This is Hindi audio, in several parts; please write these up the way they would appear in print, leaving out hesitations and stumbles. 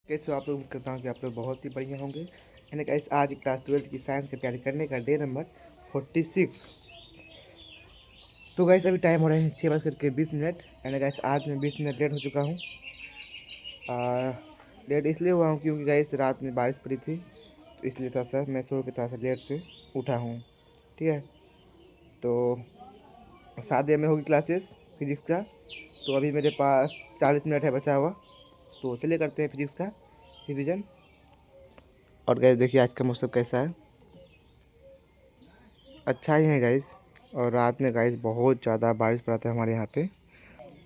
कैसे आप लोग करता हूँ कि आप लोग बहुत ही बढ़िया होंगे। एंड गाइस आज क्लास 12 की साइंस की तैयारी करने का डे नंबर 46। तो गाइस अभी टाइम हो रहे हैं 6:20। एंड गाइस आज मैं 20 मिनट लेट हो चुका हूँ। लेट इसलिए हुआ हूँ क्योंकि गाइस रात में बारिश पड़ी थी, तो इसलिए थोड़ा सा मैं सो के थोड़ा सा लेट से उठा हूँ। ठीक है, तो 7 में होगी क्लासेस फिजिक्स का। तो अभी मेरे पास 40 मिनट है बचा हुआ, तो चलिए करते हैं फिजिक्स का रिविज़न। और गाइस देखिए आज का मौसम कैसा है, अच्छा ही है गाइस। और रात में गाइस बहुत ज़्यादा बारिश पड़ा था हमारे यहाँ पे।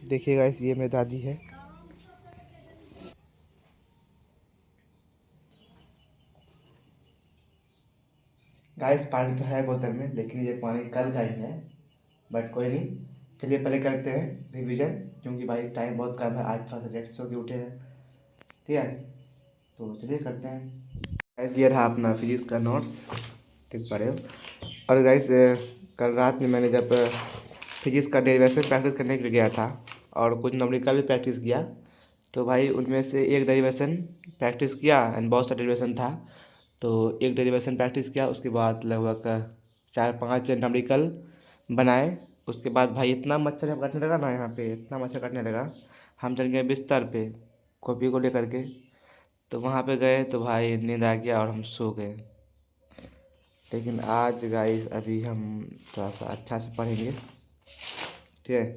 देखिए गाइस ये मेरी दादी है। गाइस पानी तो है बोतल में, लेकिन ये पानी कल का ही है, बट कोई नहीं। चलिए पहले करते हैं रिवीजन, क्योंकि भाई टाइम बहुत कम है, आज थोड़ा सा लेट से होके उठे हैं। ठीक है, तो चलिए करते हैं। गाइस ये रहा अपना फिजिक्स का नोट्स, देख पा रहे हो। और गाइस कल रात में मैंने जब फिजिक्स का डेरिवेशन प्रैक्टिस करने के लिए गया था और कुछ न्यूमेरिकल भी प्रैक्टिस किया, तो भाई उनमें से एक डेरिवेशन प्रैक्टिस किया एंड बहुत सा डेरिवेशन था। तो एक डेरिवेशन प्रैक्टिस किया, उसके बाद लगभग 4-5 न्यूमेरिकल बनाए। उसके बाद भाई इतना मच्छर काटने लगा ना, यहाँ पे इतना मच्छर काटने लगा, हम चल गए बिस्तर पे कॉपी को लेकर के। तो वहाँ पे गए तो भाई नींद आ गया और हम सो गए। लेकिन आज गाइस अभी हम थोड़ा सा अच्छा से पढ़ेंगे। ठीक है,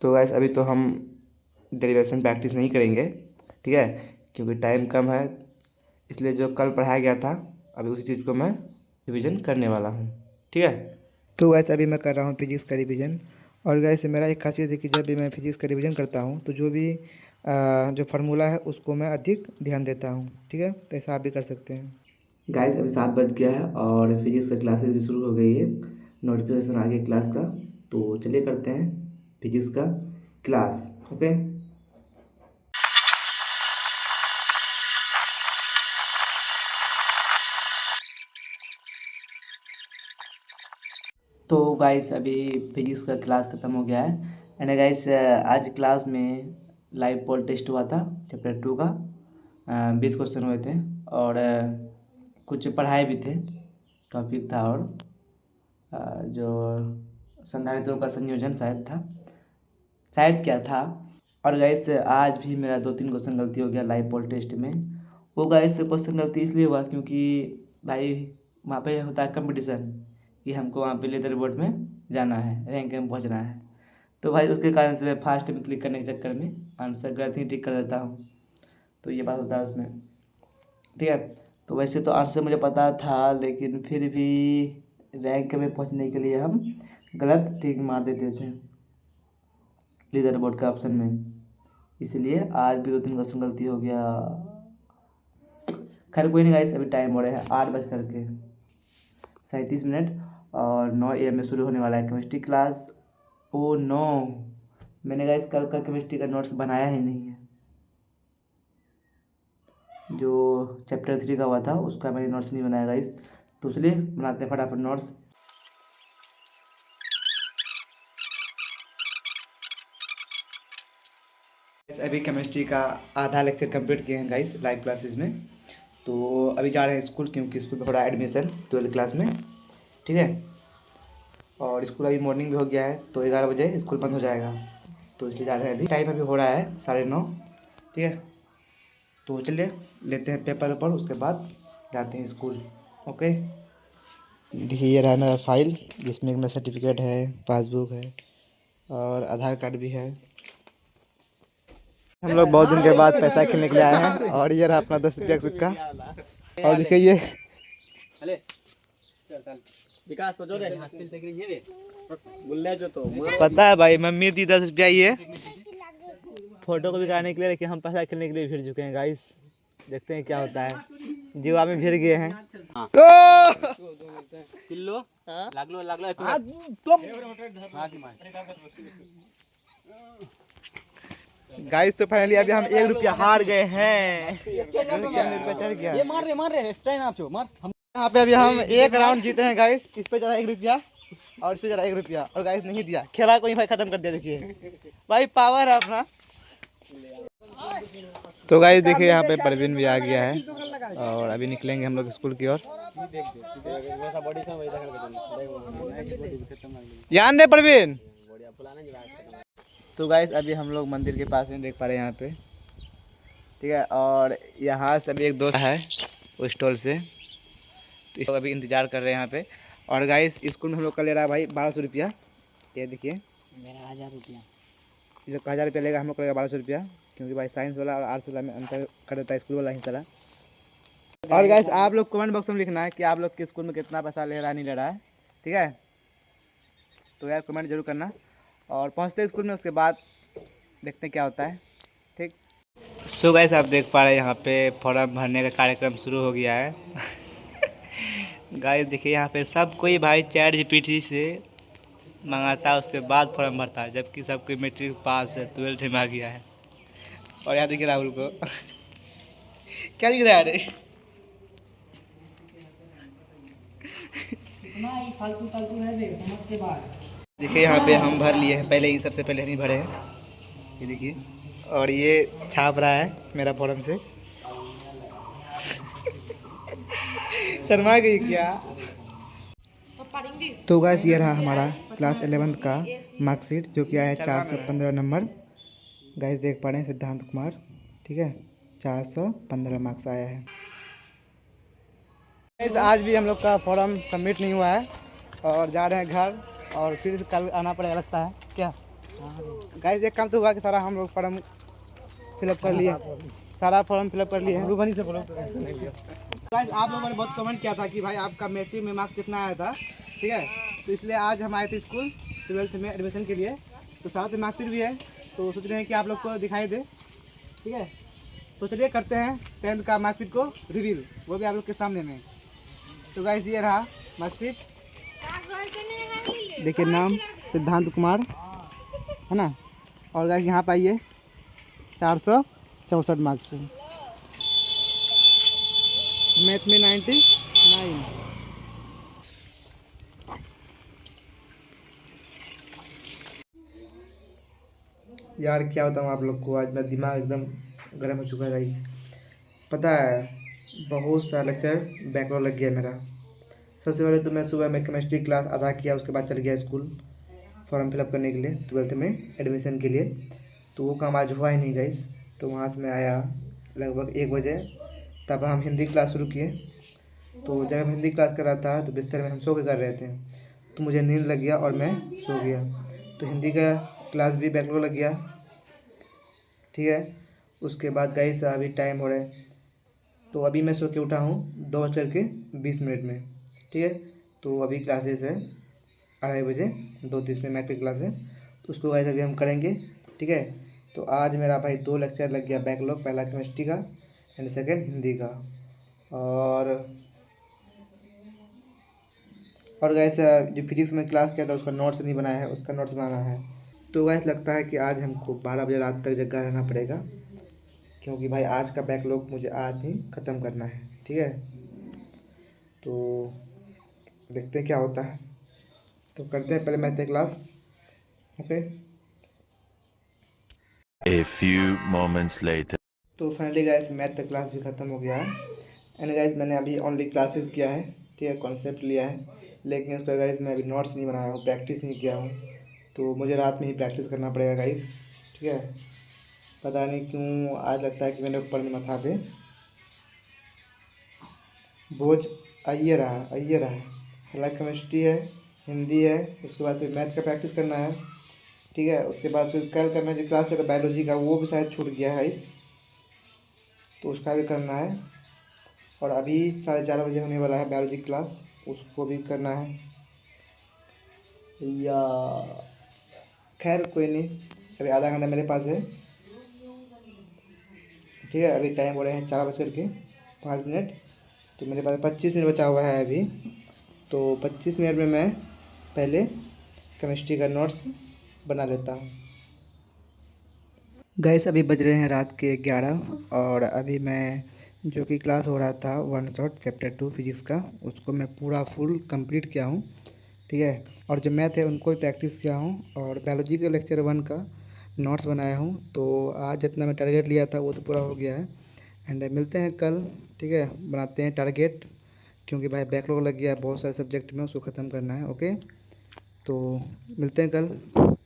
तो गाइस अभी तो हम डेरिवेशन प्रैक्टिस नहीं करेंगे, ठीक है, क्योंकि टाइम कम है। इसलिए जो कल पढ़ाया गया था अभी उसी चीज़ को मैं रिवीजन करने वाला हूँ। ठीक है, तो गैस अभी मैं कर रहा हूँ फिजिक्स का रिवीजन। और गैस मेरा एक खासियत है कि जब भी मैं फिजिक्स का रिवीजन करता हूँ तो जो भी जो फार्मूला है उसको मैं अधिक ध्यान देता हूँ। ठीक है, तो ऐसा आप भी कर सकते हैं। गाइस अभी 7 बज गया है और फिजिक्स का क्लासेस भी शुरू हो गई है, नोटिफिकेशन आ गया क्लास का। तो चलिए करते हैं फिजिक्स का क्लास। ओके, तो गाइस अभी फिजिक्स का क्लास ख़त्म हो गया है। एंड गाइस आज क्लास में लाइव पोल टेस्ट हुआ था चैप्टर 2 का। 20 क्वेश्चन हुए थे और कुछ पढ़ाए भी थे, टॉपिक था। और जो संधारित्रों का संयोजन शायद क्या था। और गाइस आज भी मेरा 2-3 क्वेश्चन गलती हो गया लाइव पोल टेस्ट में। वो गाइस क्वेश्चन गलती इसलिए हुआ क्योंकि भाई वहाँ पे होता है कंपटीशन कि हमको वहाँ पे लेदर बोर्ड में जाना है, रैंक में पहुँचना है। तो भाई उसके कारण से मैं फास्ट में क्लिक करने के चक्कर में आंसर गलत ही टिक कर देता हूँ, तो ये बात होता है उसमें। ठीक है, तो वैसे तो आंसर मुझे पता था, लेकिन फिर भी रैंक में पहुँचने के लिए हम गलत टिक मार देते थे लीडर बोर्ड के ऑप्शन में। इसलिए आज भी 2-3 क्वेश्चन गलती हो गया। खैर कोई नहीं गाइस, अभी टाइम हो रहा है 8:37 और 9 AM में शुरू होने वाला है केमिस्ट्री क्लास। ओ नो, मैंने गाइस कल का केमिस्ट्री का नोट्स बनाया ही नहीं है। जो चैप्टर 3 का हुआ था उसका मैंने नोट्स नहीं बनाया गाइस, तो चलिए बनाते हैं फटाफट नोट्स। अभी केमिस्ट्री का आधा लेक्चर कंप्लीट किए हैं गाइस लाइव क्लासेस में। तो अभी जा रहे हैं स्कूल, क्योंकि स्कूल में हो रहा है एडमिशन 12th क्लास में। ठीक है, और स्कूल अभी मॉर्निंग भी हो गया है, तो 11 बजे स्कूल बंद हो जाएगा, तो इसलिए जा रहे हैं। अभी टाइम अभी हो रहा है 9:30। ठीक है, तो चलिए लेते हैं पेपर वेपर, उसके बाद जाते हैं स्कूल। ओके, देखिए ये रहा मेरा फाइल जिसमें मेरा सर्टिफिकेट है, पासबुक है और आधार कार्ड भी है। हम लोग बहुत दिन के बाद पैसा खेलने के लिए आए हैं और ये रहा अपना 10 रुपया का सिक्का। और देखिए ये विकास तो जो रे पता है भाई, मम्मी दी 10 रुपया ये फोटो को दिखाने के लिए, लेकिन हम पैसा खेलने के लिए भिड़ चुके हैं गाइस। देखते हैं क्या होता है, जीवा में भिड़ गए हैं। गाइस तो फाइनली अभी हम 1 रुपया हार गए हैं। चढ़ गया ये मार रहे स्ट्रेन आप मार। हम यहाँ पे अभी हम 1 राउंड जीते हैं गाइस। इस पे चला 1 रुपया और इस पे चला 1 रुपया, और गाइस नहीं दिया, खेला कोई भाई खत्म कर दिया। देखिए भाई पावर है अपना। तो गाइस देखिए यहाँ पे परवीन भी आ गया है और अभी निकलेंगे हम लोग स्कूल की ओर। यान दे परवीन। तो गाइस अभी हम लोग मंदिर के पास में देख पा रहे हैं यहाँ पे, ठीक है। और यहाँ से अभी एक दोस्त है उस स्टॉल से, तो इसको अभी इंतज़ार कर रहे हैं यहाँ पे। और गाइस स्कूल में हम लोग का ले रहा है भाई 1200 रुपया। ये देखिए मेरा 1000 रुपया, ये लोग 1000 रुपया लेगा, हम लोग का लेगा 1200 रुपया, क्योंकि भाई साइंस वाला और आर्ट्स वाला में अंतर कर देता है स्कूल वाला ही सारा। और गाइस आप लोग कमेंट बॉक्स में लिखना है कि आप लोग के स्कूल में कितना पैसा ले रहा है नहीं ले रहा है, ठीक है। तो यार कमेंट जरूर करना। और पहुँचते स्कूल में, उसके बाद देखते हैं क्या होता है, ठीक। सो गाइस आप देख पा रहे हैं यहाँ पे फॉर्म भरने का कार्यक्रम शुरू हो गया है। गाइस देखिए यहाँ पे सब कोई भाई चैट जीपीटी से मंगाता है, उसके बाद फॉर्म भरता है, जबकि सब कोई मैट्रिक पास है, 12th में आ गया है। और यहाँ देखिए राहुल को क्या लिख रहा है रे? इतना ही फालतू फालतू है देख, समझ से बाहर। देखिए यहाँ पे हम भर लिए हैं, पहले ही सबसे पहले हम ही भरे हैं, ये देखिए। और ये छाप रहा है मेरा फॉर्म से। शर्मा गई क्या? तो गाइस ये रहा हमारा क्लास 11th का मार्कशीट, जो कि आया है 415 नंबर। गाइस देख पा रहे हैं सिद्धांत कुमार, ठीक है, 415 मार्क्स आया है। गाइस आज भी हम लोग का फॉर्म सबमिट नहीं हुआ है और जा रहे हैं घर, और फिर कल आना पड़ेगा लगता है क्या। गाइस एक काम तो हुआ कि सारा हम लोग फॉर्म फिलअप कर लिए, सारा फॉर्म फिलअप कर लिए हैं। रूबनी से बोलो। गाइस आप लोगों ने बहुत कमेंट किया था कि भाई आपका मैट्रिक में मार्क्स कितना आया था, ठीक है। तो इसलिए आज हम आए थे स्कूल 12th में एडमिशन के लिए, तो साथ में मार्कशीट भी है, तो सोच रहे हैं कि आप लोग को दिखाई दे, ठीक है। तो चलिए करते हैं 10th का मार्कशीट को रिवील, वो भी आप लोग के सामने में। तो गाइस ये रहा मार्कशीट, देखिए नाम सिद्धांत कुमार है ना। और गाइस यहाँ पर आइए 464 मार्क्स, मैथ में 99। यार क्या बताऊँ आप लोग को, आज मेरा दिमाग एकदम गर्म हो चुका है गाइस। पता है बहुत सारा लेक्चर बैकलॉग लग गया मेरा। सबसे पहले तो मैं सुबह में केमिस्ट्री क्लास आधा किया, उसके बाद चल गया स्कूल फॉर्म फिलअप करने के लिए 12th में एडमिशन के लिए, तो वो काम आज हुआ ही नहीं गाइस। तो वहाँ से मैं आया लगभग 1 बजे, तब हम हिंदी क्लास शुरू किए। तो जब हम हिंदी क्लास कर रहा था तो बिस्तर में हम सो के कर रहे थे, तो मुझे नींद लग गया और मैं सो गया, तो हिंदी का क्लास भी बैकलॉग लग गया, ठीक है। उसके बाद गाइस अभी टाइम हो रहा है, तो अभी मैं सो के उठा हूँ 2:20 में, ठीक है। तो अभी क्लासेस है 2:30 बजे, 2:30 में मैथ की क्लास है, तो उसको गाइस अभी हम करेंगे, ठीक है। तो आज मेरा भाई 2 लेक्चर लग गया बैकलॉग, पहला केमिस्ट्री का एंड सेकेंड हिंदी का। और गाइस जो फिजिक्स में क्लास किया था उसका नोट्स नहीं बनाया है, उसका नोट्स बनाना है। तो गाइस लगता है कि आज हमको 12 बजे रात तक जगा रहना पड़ेगा, क्योंकि भाई आज का बैकलॉग मुझे आज ही ख़त्म करना है, ठीक है। तो देखते हैं क्या होता है, तो करते हैं पहले मैथ की class, okay. A few moments later. तो फाइनली गाइस मैथ का क्लास भी ख़त्म हो गया है एंड गाइस मैंने अभी ओनली क्लासेस किया है, ठीक है, कॉन्सेप्ट लिया है, लेकिन उस पर गाइस मैं अभी नोट्स नहीं बनाया हूँ, प्रैक्टिस नहीं किया हूँ, तो मुझे रात में ही प्रैक्टिस करना पड़ेगा गाइस, ठीक है। पता नहीं क्यों आज लगता है कि मेरे ऊपर में माथा पे बोझ आइए रहा है। हालांकि केमिस्ट्री है, हिंदी है, उसके बाद फिर मैथ का प्रैक्टिस करना है, ठीक है। उसके बाद फिर कल करना जो क्लास किया था बायोलॉजी का, वो भी शायद छूट गया है, तो उसका भी करना है। और अभी 4:30 बजे होने वाला है बायोलॉजी क्लास, उसको भी करना है या खैर कोई नहीं, अभी आधा घंटा मेरे पास है, ठीक है। अभी टाइम हो रहे हैं 4:05, तो मेरे पास 25 मिनट बचा हुआ है अभी, तो 25 मिनट में मैं पहले केमिस्ट्री का नोट्स बना लेता हूँ। गाइस अभी बज रहे हैं रात के 11 और अभी मैं जो कि क्लास हो रहा था 1 शॉट चैप्टर 2 फिजिक्स का, उसको मैं पूरा फुल कंप्लीट किया हूँ, ठीक है। और जो मैथ है उनको भी प्रैक्टिस किया हूँ, और बायोलॉजी के लेक्चर 1 का नोट्स बनाया हूँ। तो आज जितना मैं टारगेट लिया था वो तो पूरा हो गया है। एंड मिलते हैं कल, ठीक है, बनाते हैं टारगेट, क्योंकि भाई बैकलॉग लग गया है बहुत सारे सब्जेक्ट में, उसको ख़त्म करना है। ओके, तो मिलते हैं कल।